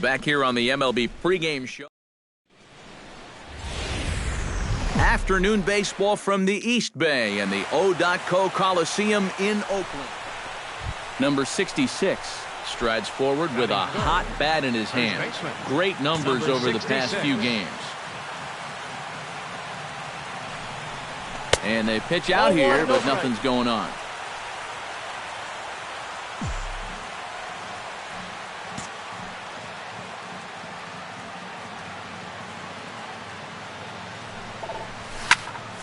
Back here on the MLB pregame show. Afternoon baseball from the East Bay and the O.Co Coliseum in Oakland. Number 66 strides forward with a hot bat in his hand. Great numbers over the past few games. And they pitch out here, but nothing's going on.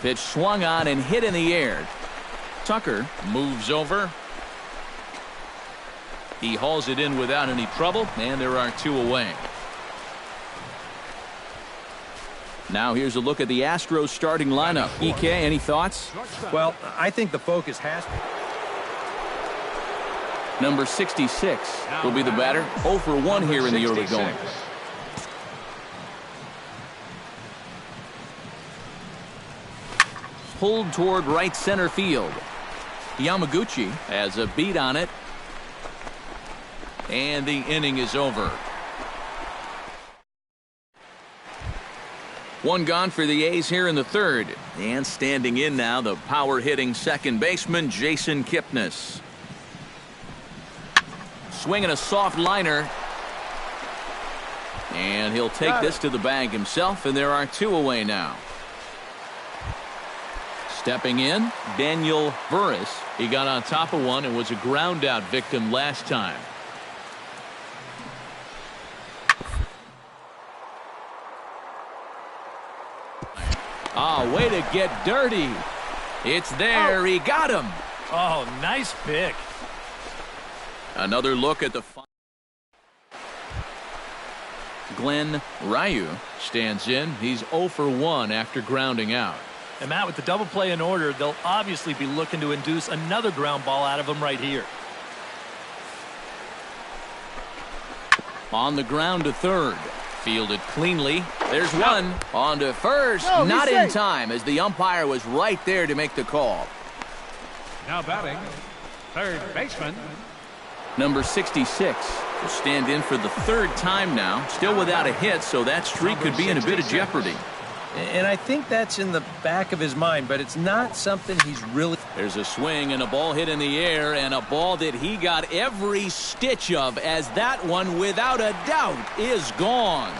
Pitch swung on and hit in the air. Tucker moves over. He hauls it in without any trouble, and there are two away. Now here's a look at the Astros starting lineup. EK, any thoughts? Well, I think the focus has to. Number 66 will be the batter. 0 for 1 here in the early going. Pulled toward right center field. Yamaguchi has a beat on it. And the inning is over. One gone for the A's here in the third. And standing in now, the power-hitting second baseman, Jason Kipnis. Swinging a soft liner. And he'll take this to the bag himself, and there are two away now. Stepping in, Daniel Burris. He got on top of one and was a ground-out victim last time. Oh, way to get dirty. It's there. He got him. Oh, nice pick. Another look at the Glenn Ryu stands in. He's 0 for 1 after grounding out. And Matt, with the double play in order, they'll obviously be looking to induce another ground ball out of him right here. On the ground to third. Fielded cleanly. There's one. On to first. Not in time, as the umpire was right there to make the call. Now batting, third baseman. Number 66 will stand in for the third time now. Still without a hit, so that streak could be in a bit of jeopardy. And I think that's in the back of his mind, but it's not something he's really. There's a swing and a ball hit in the air, and a ball that he got every stitch of, as that one, without a doubt, is gone.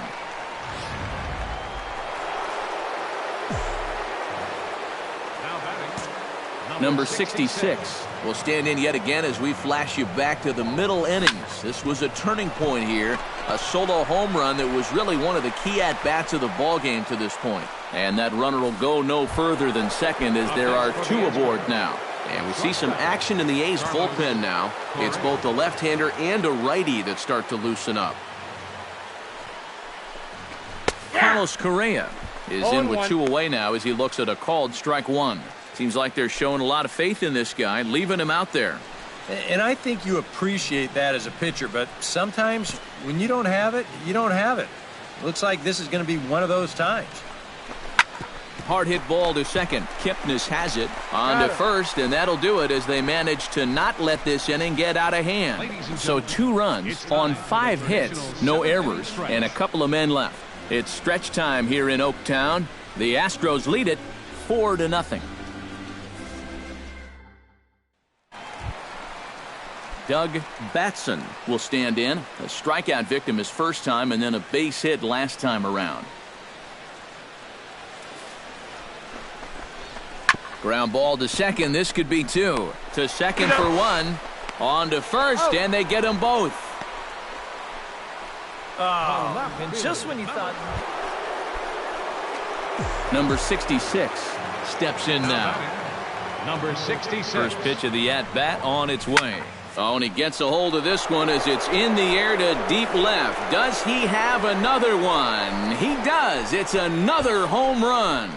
Number 66 will stand in yet again as we flash you back to the middle innings. This was a turning point here. A solo home run that was really one of the key at-bats of the ballgame to this point. And that runner will go no further than second, as there are two aboard now. And we see some action in the A's bullpen now. It's both a left-hander and a righty that start to loosen up. Carlos Correa is in with two away now as he looks at a called strike one. Seems like they're showing a lot of faith in this guy, leaving him out there. And I think you appreciate that as a pitcher, but sometimes when you don't have it, you don't have it. Looks like this is going to be one of those times. Hard hit ball to second. Kipnis has it on to first, and that'll do it as they manage to not let this inning get out of hand. So 2 runs on 5 hits, no errors, and a couple of men left. It's stretch time here in Oaktown. The Astros lead it 4-0. Doug Batson will stand in. A strikeout victim his first time, and then a base hit last time around. Ground ball to second. This could be 2. To second for 1. On to first, and they get them both. Oh, and just when you thought. Number 66 steps in now. Number 66. First pitch of the at-bat on its way. Oh, and he gets a hold of this one as it's in the air to deep left. Does he have another one? He does. It's another home run.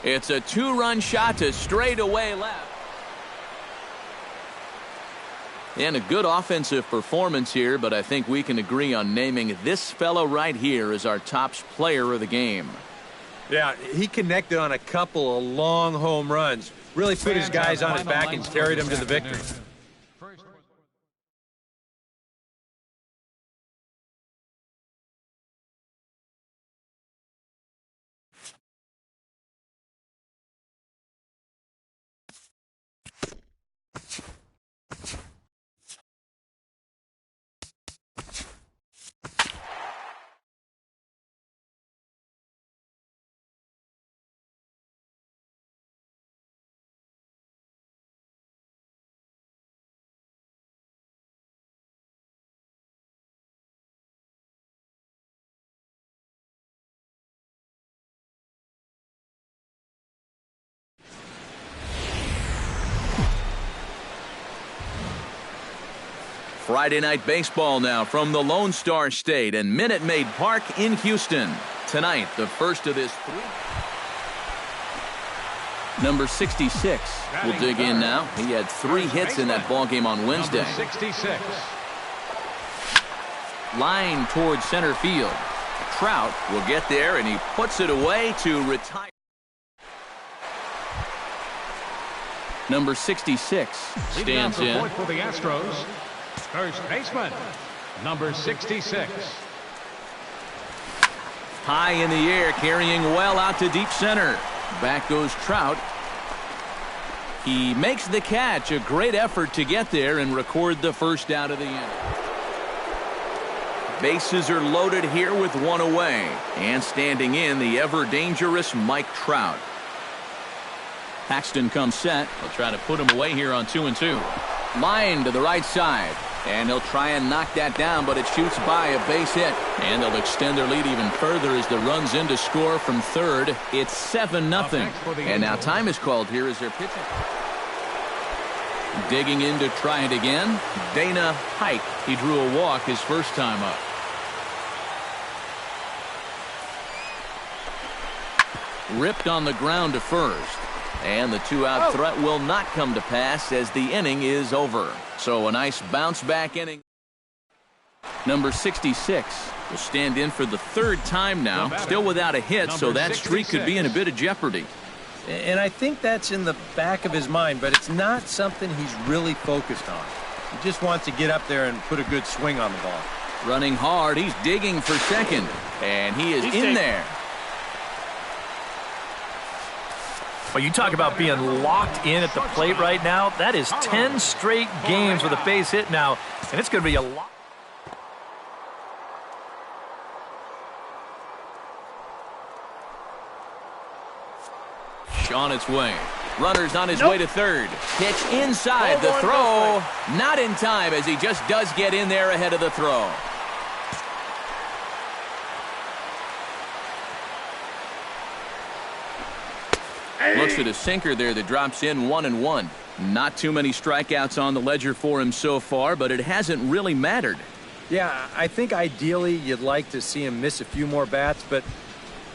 It's a 2-run shot to straightaway left. And a good offensive performance here, but I think we can agree on naming this fellow right here as our top player of the game. Yeah, he connected on a couple of long home runs. Really put his guys on his back and carried them to the victory. Friday night baseball now from the Lone Star State and Minute Maid Park in Houston. Tonight, the first of this three. Number 66 will dig in now. He had 3 hits in that ballgame on Wednesday. 66. Line towards center field. Trout will get there, and he puts it away to retire. Number 66 stands in. For the Astros, first baseman, number 66. High in the air, carrying well out to deep center. Back goes Trout. He makes the catch. A great effort to get there and record the first out of the inning. Bases are loaded here with 1 away. And standing in, the ever-dangerous Mike Trout. Paxton comes set. He'll try to put him away here on 2-2. Line to the right side. And he'll try and knock that down, but it shoots by a base hit. And they'll extend their lead even further as the run's in to score from third. It's 7-0. And now time is called here as they're pitching. Digging in to try it again. Dana Hike. He drew a walk his first time up. Ripped on the ground to first. And the 2-out threat will not come to pass as the inning is over. So a nice bounce-back inning. Number 66 will stand in for the 3rd time now. Still without a hit, so that streak could be in a bit of jeopardy. And I think that's in the back of his mind, but it's not something he's really focused on. He just wants to get up there and put a good swing on the ball. Running hard, he's digging for second. And he is in there. Well, you talk about being locked in at the plate right now. That is 10 straight games with a base hit now, and it's going to be a lot. On its way. Runners on his way to third. Pitch inside the throw. Not in time as he just does get in there ahead of the throw. Looks at a sinker there that drops in 1-1. Not too many strikeouts on the ledger for him so far, but it hasn't really mattered. Yeah, I think ideally you'd like to see him miss a few more bats, but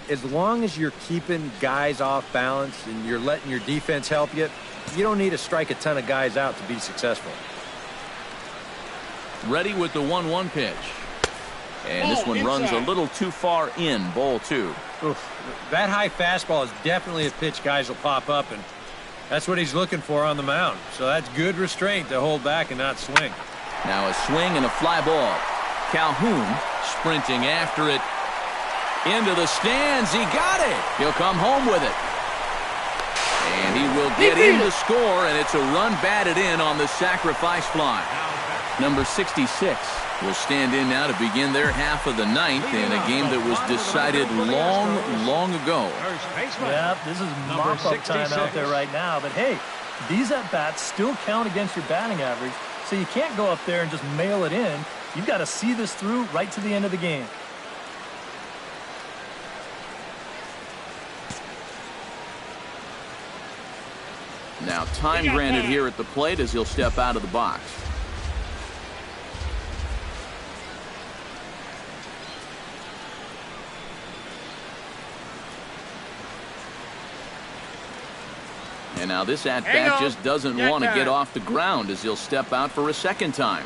as long as you're keeping guys off balance and you're letting your defense help you, you don't need to strike a ton of guys out to be successful. Ready with the 1-1 pitch. And this one runs a little too far in, ball 2. Oof, that high fastball is definitely a pitch guys will pop up, and that's what he's looking for on the mound. So that's good restraint to hold back and not swing. Now a swing and a fly ball. Calhoun sprinting after it. Into the stands. He got it. He'll come home with it. And he will get in to score, and it's a run batted in on the sacrifice fly. Number 66 will stand in now to begin their half of the 9th in a game that was decided long ago. Yeah, this is mop-up time out there right now. But, hey, these at-bats still count against your batting average, so you can't go up there and just mail it in. You've got to see this through right to the end of the game. Now time granted here at the plate as he'll step out of the box. And now this at-bat just doesn't want to get off the ground as he'll step out for a second time.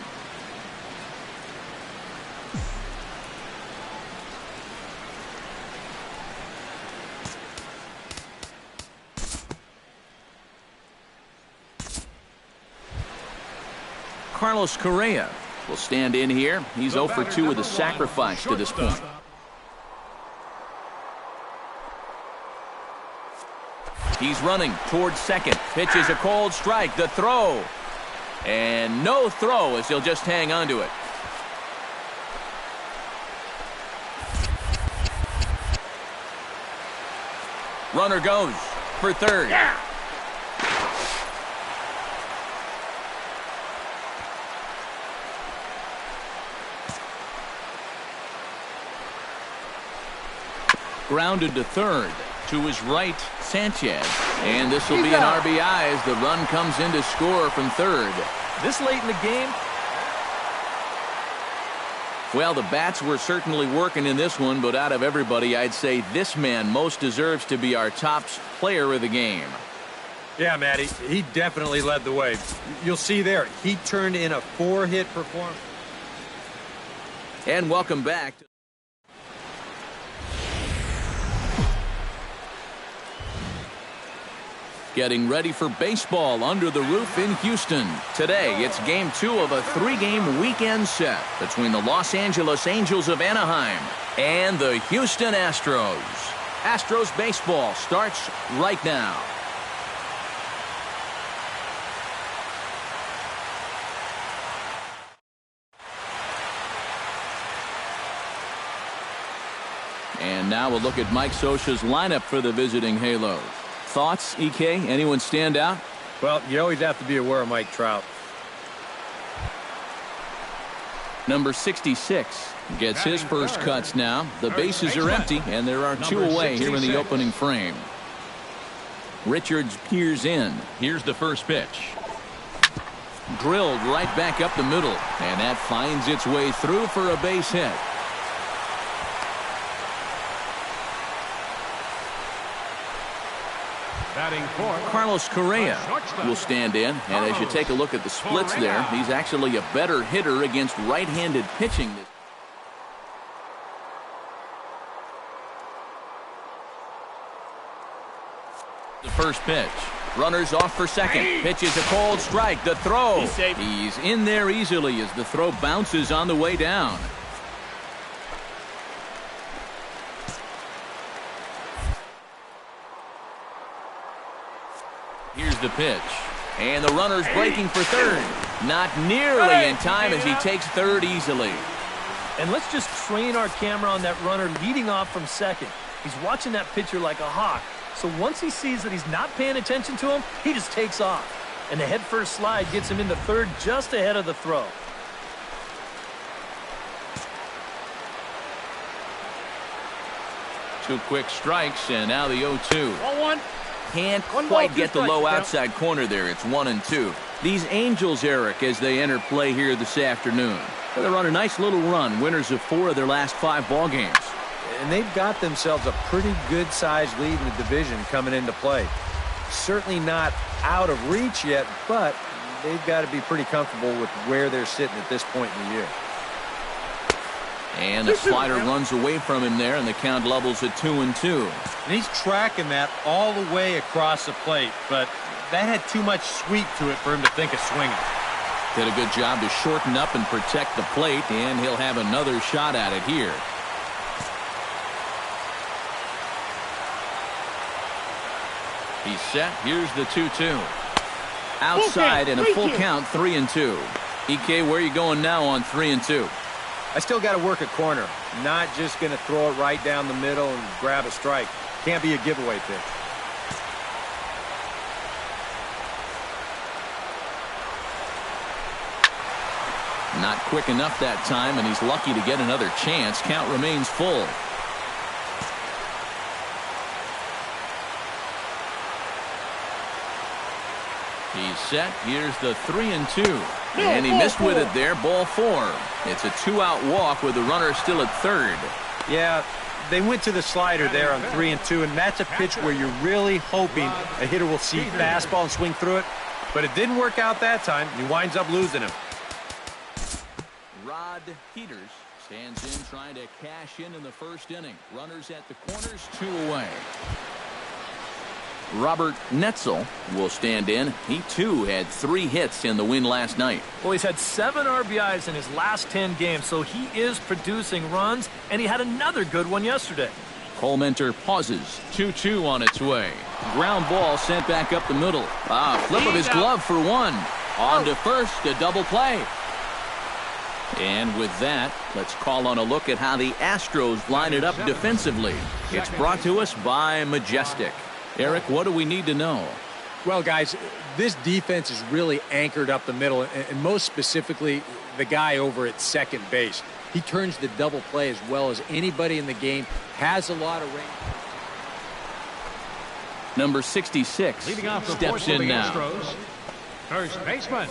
Carlos Correa will stand in here. He's 0 for 2 with a sacrifice to this point. He's running towards second. Pitches a cold strike. The throw. And no throw as he'll just hang on to it. Runner goes for third. Yeah. Grounded to third. To his right, Sanchez. And this will be an RBI as the run comes in to score from third. This late in the game. Well, the bats were certainly working in this one, but out of everybody, I'd say this man most deserves to be our top player of the game. Yeah, Matty, he definitely led the way. You'll see there, he turned in a 4-hit performance. And welcome back. Getting ready for baseball under the roof in Houston. Today, it's game 2 of a 3-game weekend set between the Los Angeles Angels of Anaheim and the Houston Astros. Astros baseball starts right now. And now we'll look at Mike Scioscia's lineup for the visiting Halos. Thoughts, EK? Anyone stand out? Well, you always have to be aware of Mike Trout. Number 66 gets his first cuts now. The bases are empty, and there are 2 away here in the opening frame. Richards peers in. Here's the first pitch. Drilled right back up the middle, and that finds its way through for a base hit. Carlos Correa will stand in, and as you take a look at the splits there, he's actually a better hitter against right-handed pitching. The first pitch. Runners off for second. Pitch is a cold strike. The throw. He's in there easily as the throw bounces on the way down. Here's the pitch. And the runner's breaking for third. Not nearly in time as he takes third easily. And let's just train our camera on that runner leading off from second. He's watching that pitcher like a hawk. So once he sees that he's not paying attention to him, he just takes off. And the head-first slide gets him into third just ahead of the throw. Two quick strikes, and now the 0-2. 1-1. Can't quite get the low outside corner there. It's 1-2. These Angels, Eric, as they enter play here this afternoon. They're on a nice little run, winners of 4 of their last 5 ball games. And they've got themselves a pretty good-sized lead in the division coming into play. Certainly not out of reach yet, but they've got to be pretty comfortable with where they're sitting at this point in the year. And the slider runs away from him there, and the count levels at 2-2. And he's tracking that all the way across the plate, but that had too much sweep to it for him to think of swinging. Did a good job to shorten up and protect the plate, and he'll have another shot at it here. He's set. Here's the 2-2. Outside and a full count, 3-2. EK, where are you going now on 3-2? I still got to work a corner. Not just going to throw it right down the middle and grab a strike. Can't be a giveaway pitch. Not quick enough that time, and he's lucky to get another chance. Count remains full. He's set. Here's the 3-2. And he missed with it there. Ball 4. It's a 2-out walk with the runner still at third. Yeah, they went to the slider there on 3-2, and that's a pitch where you're really hoping a hitter will see fastball and swing through it. But it didn't work out that time. He winds up losing him. Rod Peters stands in trying to cash in the first inning. Runners at the corners, 2 away. Robert Netzel will stand in. He, too, had 3 hits in the win last night. Well, he's had 7 RBIs in his last 10 games, so he is producing runs, and he had another good one yesterday. Cole Mentor pauses. 2-2 on its way. Ground ball sent back up the middle. Flip of his glove for 1. On to first, a double play. And with that, let's call on a look at how the Astros line it up defensively. It's brought to us by Majestic. Eric, what do we need to know? Well, guys, this defense is really anchored up the middle, and most specifically, the guy over at second base. He turns the double play as well as anybody in the game, has a lot of range. Number 66 Leading off the steps fourth for in the now. Astros, first baseman,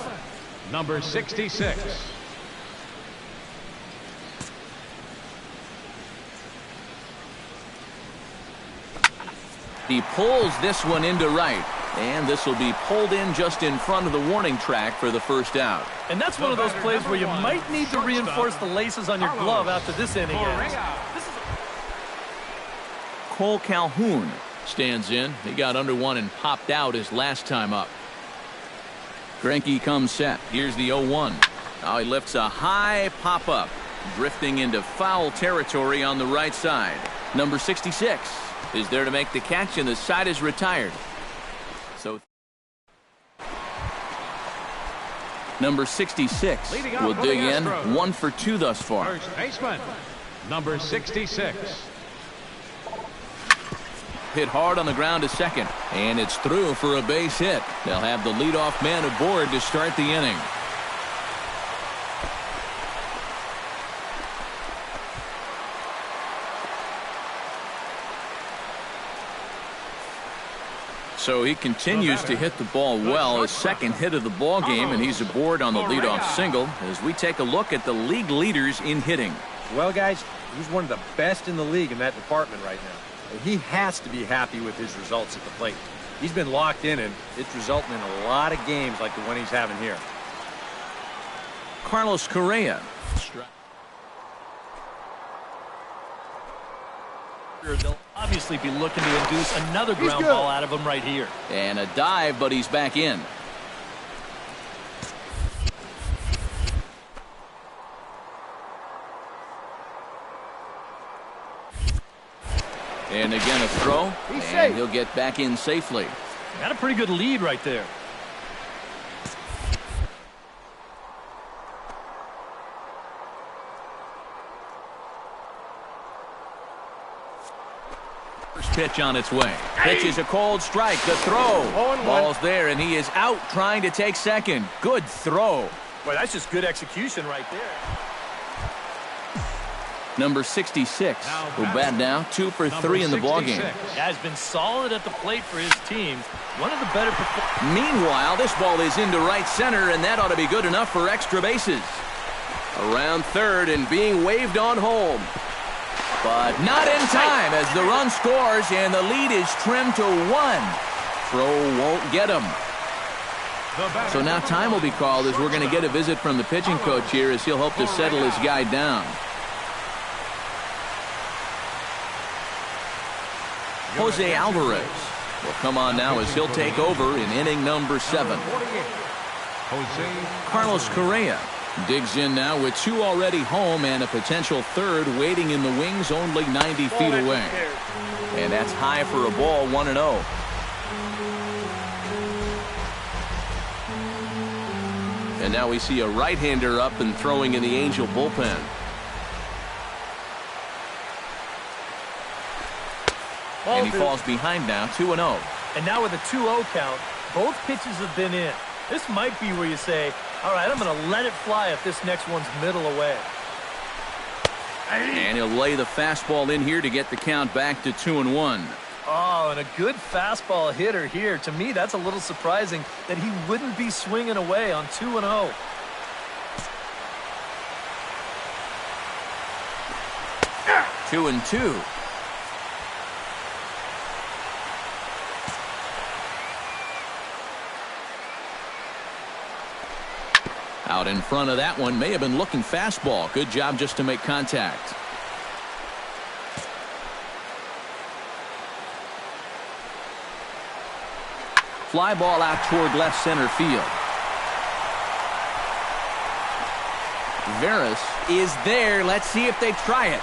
number 66. He pulls this one into right, and this will be pulled in just in front of the warning track for the first out. And that's one of those plays where you might need to reinforce the laces on your glove after this inning ends. Cole Calhoun stands in. He got under one and popped out his last time up. Greinke comes set. Here's the 0-1. Now he lifts a high pop-up, drifting into foul territory on the right side. Number 66 is there to make the catch, and the side is retired. So number 66 will dig in. 1 for 2 thus far. First baseman, number 66. Hit hard on the ground to second, and it's through for a base hit. They'll have the leadoff man aboard to start the inning. So he continues to hit the ball well. His second hit of the ball game, and he's aboard on the leadoff single as we take a look at the league leaders in hitting. Well, guys, he's one of the best in the league in that department right now. He has to be happy with his results at the plate. He's been locked in, and it's resulting in a lot of games like the one he's having here. Carlos Correa. They'll obviously be looking to induce another ground ball out of him right here. And a dive, but he's back in. And again a throw, and he'll get back in safely. Got a pretty good lead right there. First pitch on its way. Pitch is a cold strike. The throw. Ball's there, and he is out trying to take second. Good throw. Boy, that's just good execution right there. Number 66 will bat now 2 for 3 in the ballgame. Yeah, has been solid at the plate for his team. One of the better. Meanwhile, this ball is into right center, and that ought to be good enough for extra bases. Around third and being waved on home. But not in time as the run scores and the lead is trimmed to 1. Throw won't get him. So now time will be called as we're going to get a visit from the pitching coach here as he'll hope to settle his guy down. Jose Alvarez will come on now as he'll take over in inning number 7. Carlos Correa digs in now with 2 already home and a potential third waiting in the wings only 90 feet away. And that's high for a ball, 1-0. And now we see a right-hander up and throwing in the Angel bullpen. And he falls behind now, 2-0. And now with a 2-0 count, both pitches have been in. This might be where you say, all right, I'm going to let it fly if this next one's middle away. And he'll lay the fastball in here to get the count back to 2-1. Oh, and a good fastball hitter here. To me, that's a little surprising that he wouldn't be swinging away on 2-0. Two and two. Out in front of that one, may have been looking fastball. Good job just to make contact. fly ball out toward left center field. Veras is there. Let's see if they try it.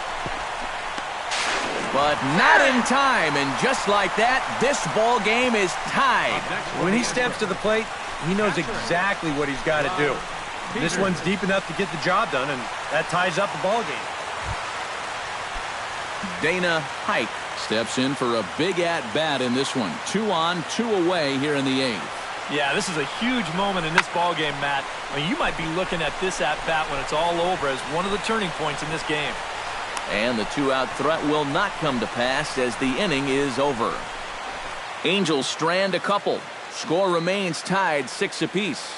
But not in time, and just like that, this ball game is tied. When he steps to the plate, he knows exactly what he's got to do. This one's deep enough to get the job done, and that ties up the ball game. Dana Hike steps in for a big at-bat in this one. 2 on, 2 away here in the 8th. Yeah, this is a huge moment in this ball game, Matt. I mean, you might be looking at this at-bat when it's all over as one of the turning points in this game. And the 2-out threat will not come to pass as the inning is over. Angels strand a couple. Score remains tied 6 apiece.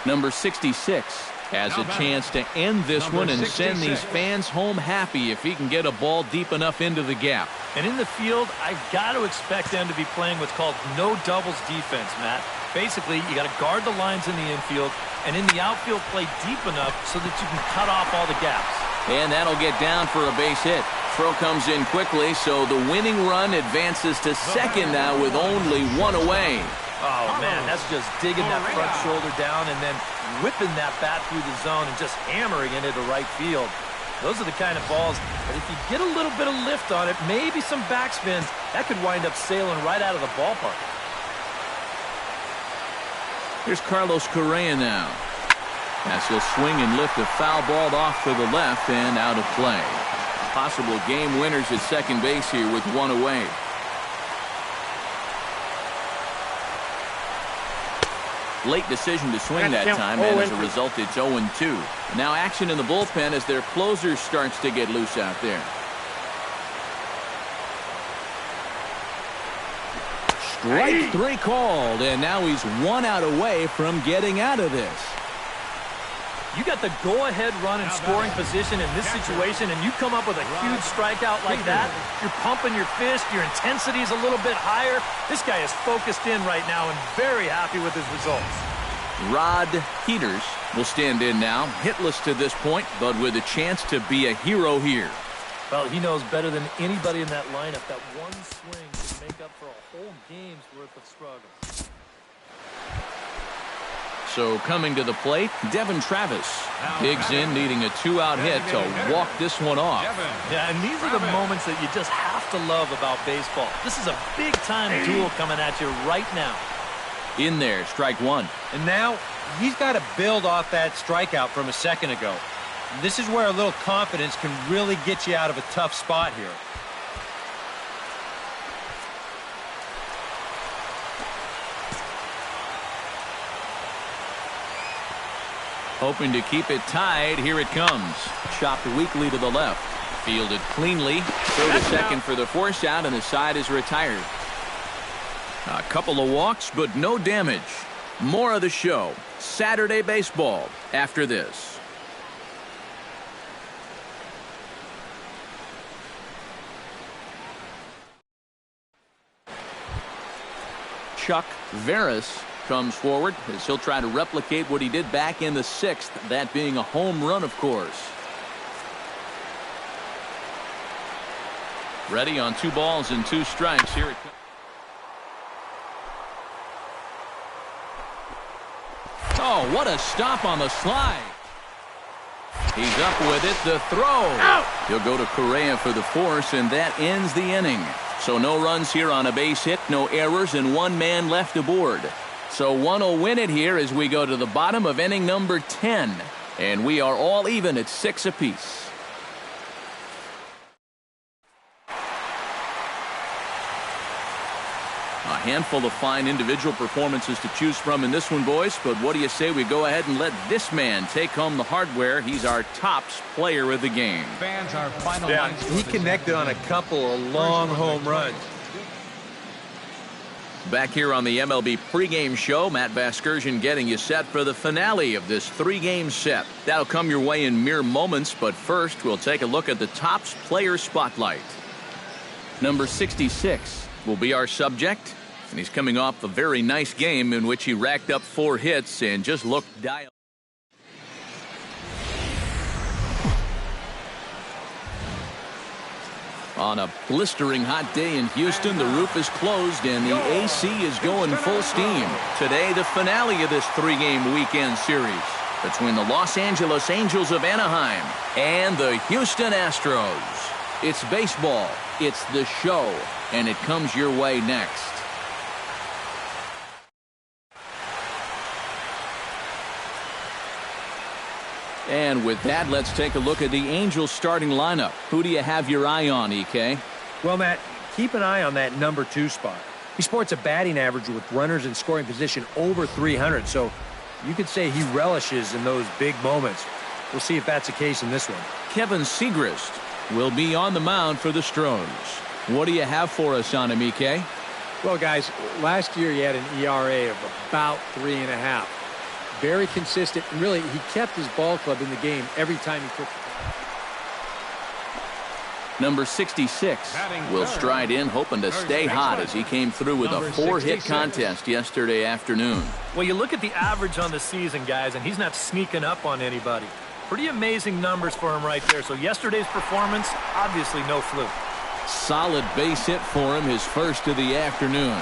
Number 66 has a chance to end this one and send these fans home happy if he can get a ball deep enough into the gap. And in the field, I've got to expect them to be playing what's called no doubles defense, Matt. Basically, you got to guard the lines in the infield, and in the outfield, play deep enough so that you can cut off all the gaps. And that'll get down for a base hit. Throw comes in quickly, so the winning run advances to second now with only 1 away. Oh, man, that's just digging that front shoulder down and then whipping that bat through the zone and just hammering it into right field. Those are the kind of balls that if you get a little bit of lift on it, maybe some backspins, that could wind up sailing right out of the ballpark. Here's Carlos Correa now. As he'll swing and lift a foul ball off to the left and out of play. Possible game winners at second base here with 1 away. Late decision to swing that time, and as a result, it's 0-2. Now action in the bullpen as their closer starts to get loose out there. Strike 3 called, and now he's 1 out away from getting out of this. You got the go-ahead run in scoring position in this situation, and you come up with a huge strikeout like that. You're pumping your fist. Your intensity is a little bit higher. This guy is focused in right now and very happy with his results. Rod Peters will stand in now, hitless to this point, but with a chance to be a hero here. Well, he knows better than anybody in that lineup that one swing can make up for a whole game's worth of struggle. So coming to the plate, Devin Travis digs in, needing a 2-out hit to walk this one off. Yeah, and these are the moments that you just have to love about baseball. This is a big-time duel coming at you right now. In there, strike 1. And now he's got to build off that strikeout from a second ago. This is where a little confidence can really get you out of a tough spot here. Hoping to keep it tied. Here it comes. Chopped weakly to the left. Fielded cleanly. Throw to second for the force out, and the side is retired. A couple of walks, but no damage. More of the show. Saturday baseball after this. Chuck Veras comes forward as he'll try to replicate what he did back in the 6th, that being a home run, of course. Ready on 2 balls and 2 strikes. Here it comes. Oh, what a stop on the slide. He's up with it. The throw. Out. He'll go to Correa for the force, and that ends the inning. So no runs here on a base hit, no errors, and 1 man left aboard. So one will win it here as we go to the bottom of inning number 10. And we are all even at 6 apiece. A handful of fine individual performances to choose from in this one, boys. But what do you say we go ahead and let this man take home the hardware? He's our tops player of the game. Fans are final. Yeah, he connected on a couple of long home runs. Back here on the MLB pregame show, Matt Vasgersian getting you set for the finale of this 3-game set. That'll come your way in mere moments, but first we'll take a look at the Topps Player Spotlight. Number 66 will be our subject, and he's coming off a very nice game in which he racked up 4 hits and just looked dialed. On a blistering hot day in Houston, the roof is closed and the AC is going full steam. Today, the finale of this 3-game weekend series between the Los Angeles Angels of Anaheim and the Houston Astros. It's baseball, it's the show, and it comes your way next. And with that, let's take a look at the Angels starting lineup. Who do you have your eye on, EK? Well, Matt, keep an eye on that number 2 spot. He sports a batting average with runners in scoring position over 300, so you could say he relishes in those big moments. We'll see if that's the case in this one. Kevin Segrist will be on the mound for the Stros. What do you have for us on him, EK? Well, guys, last year he had an ERA of about 3.5. Very consistent, and really, he kept his ball club in the game every time he took it. Number 66 will stride in, hoping to stay hot as he came through with a 4-hit contest yesterday afternoon. Well, you look at the average on the season, guys, and he's not sneaking up on anybody. Pretty amazing numbers for him right there. So yesterday's performance, obviously no fluke. Solid base hit for him, his first of the afternoon.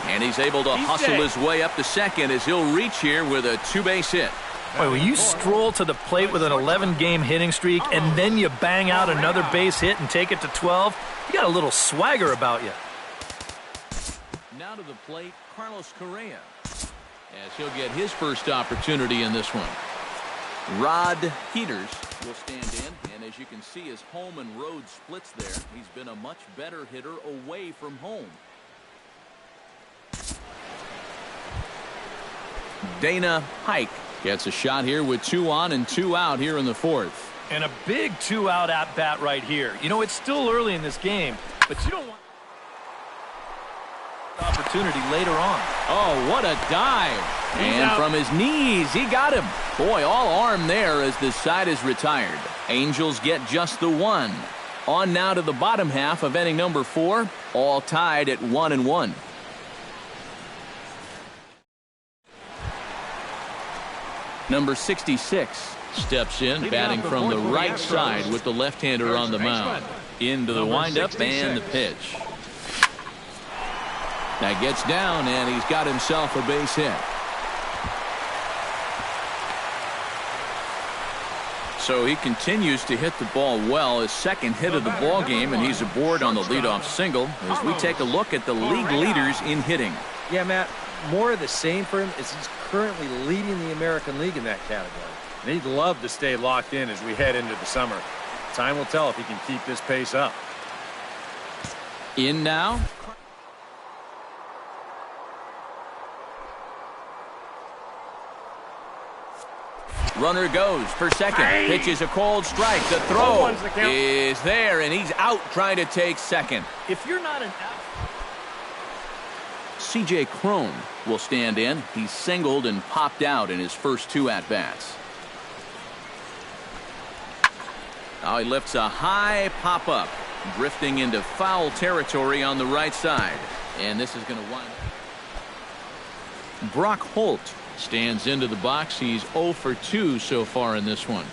And he's able to hustle his way up to second as he'll reach here with a 2-base hit. Boy, when you stroll to the plate with an 11-game hitting streak and then you bang out another base hit and take it to 12, you got a little swagger about you. Now to the plate, Carlos Correa, as he'll get his first opportunity in this one. Rod Peters will stand in, and as you can see, his home and road splits there. He's been a much better hitter away from home. Dana Hike gets a shot here with 2 on and 2 out here in the 4th. And a big 2-out at-bat right here. You know, it's still early in this game, but you don't want opportunity later on. Oh, what a dive. And from his knees, he got him. Boy, all arm there as the side is retired. Angels get just the 1. On now to the bottom half of inning number 4, all tied at 1-1. Number 66 steps in, batting from the right side with the left-hander on the mound. Into the windup and the pitch. That gets down, and he's got himself a base hit. So he continues to hit the ball well, his second hit of the ball game, and he's aboard on the leadoff single as we take a look at the league leaders in hitting. Yeah, Matt, more of the same for him as he's currently leading the American League in that category. And he'd love to stay locked in as we head into the summer. Time will tell if he can keep this pace up. In now. Runner goes for second. Pitches a cold strike. The throw is there, and he's out trying to take second. If you're not an C.J. Cron will stand in. He's singled and popped out in his first 2 at-bats. Now he lifts a high pop-up, drifting into foul territory on the right side. And this is going to wind up. Brock Holt stands into the box. He's 0 for 2 so far in this one.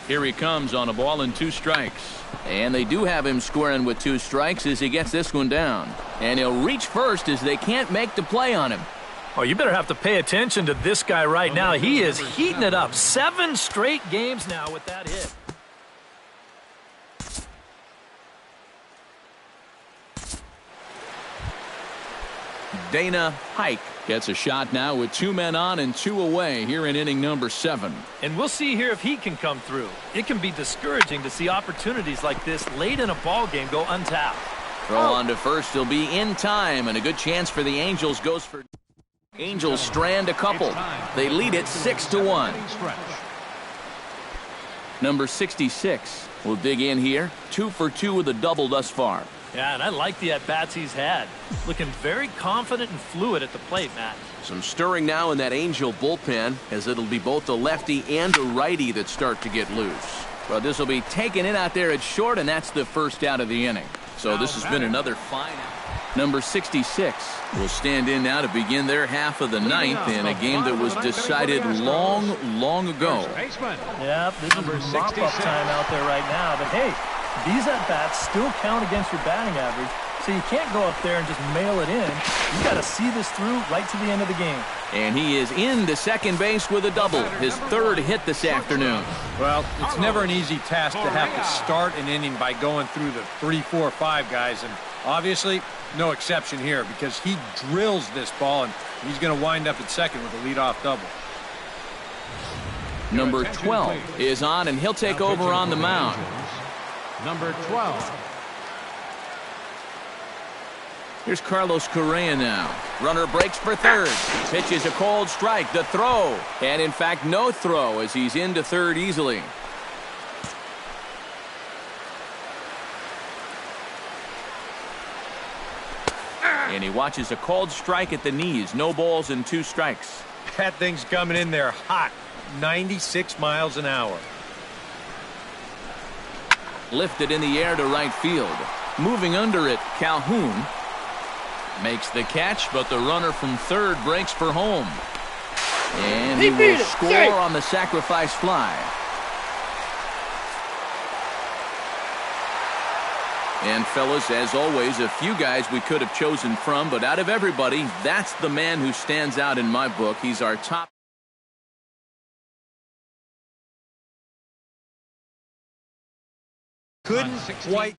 Here he comes on a ball and 2 strikes. And they do have him squaring with 2 strikes as he gets this one down. And he'll reach first as they can't make the play on him. Oh, you better have to pay attention to this guy right now. He is heating it up. 7 straight games now with that hit. Dana Hike gets a shot now with 2 men on and 2 away here in inning number 7. And we'll see here if he can come through. It can be discouraging to see opportunities like this late in a ball game go untapped. Throw on to first. He'll be in time, and a good chance for the Angels goes for. Angels strand a couple. They lead it 6-1. Number 66 will dig in here. 2 for 2 with a double thus far. Yeah, and I like the at-bats he's had. Looking very confident and fluid at the plate, Matt. Some stirring now in that Angel bullpen, as it'll be both the lefty and the righty that start to get loose. Well, this will be taken in out there at short, and that's the first out of the inning. So this has been another fine out. Number 66 will stand in now to begin their half of the ninth in a game that was decided long ago. Yeah, this is mop-up time out there right now. But hey, these at-bats still count against your batting average, so you can't go up there and just mail it in. You got to see this through right to the end of the game. And he is into second base with a double, his third hit this afternoon. Well, it's never an easy task to have to start an inning by going through the 3, 4, 5 guys, and obviously no exception here because he drills this ball, and he's going to wind up at second with a leadoff double. Number 12 is on, and he'll take over on the mound. Number 12. Here's Carlos Correa now. Runner breaks for third. Pitches a cold strike. The throw. And in fact, no throw as he's into third easily. And he watches a called strike at the knees. No balls and 2 strikes. That thing's coming in there hot. 96 miles an hour. Lifted in the air to right field. Moving under it, Calhoun makes the catch, but the runner from third breaks for home. And he will score on the sacrifice fly. And fellas, as always, a few guys we could have chosen from, but out of everybody, that's the man who stands out in my book. He's our top. Couldn't quite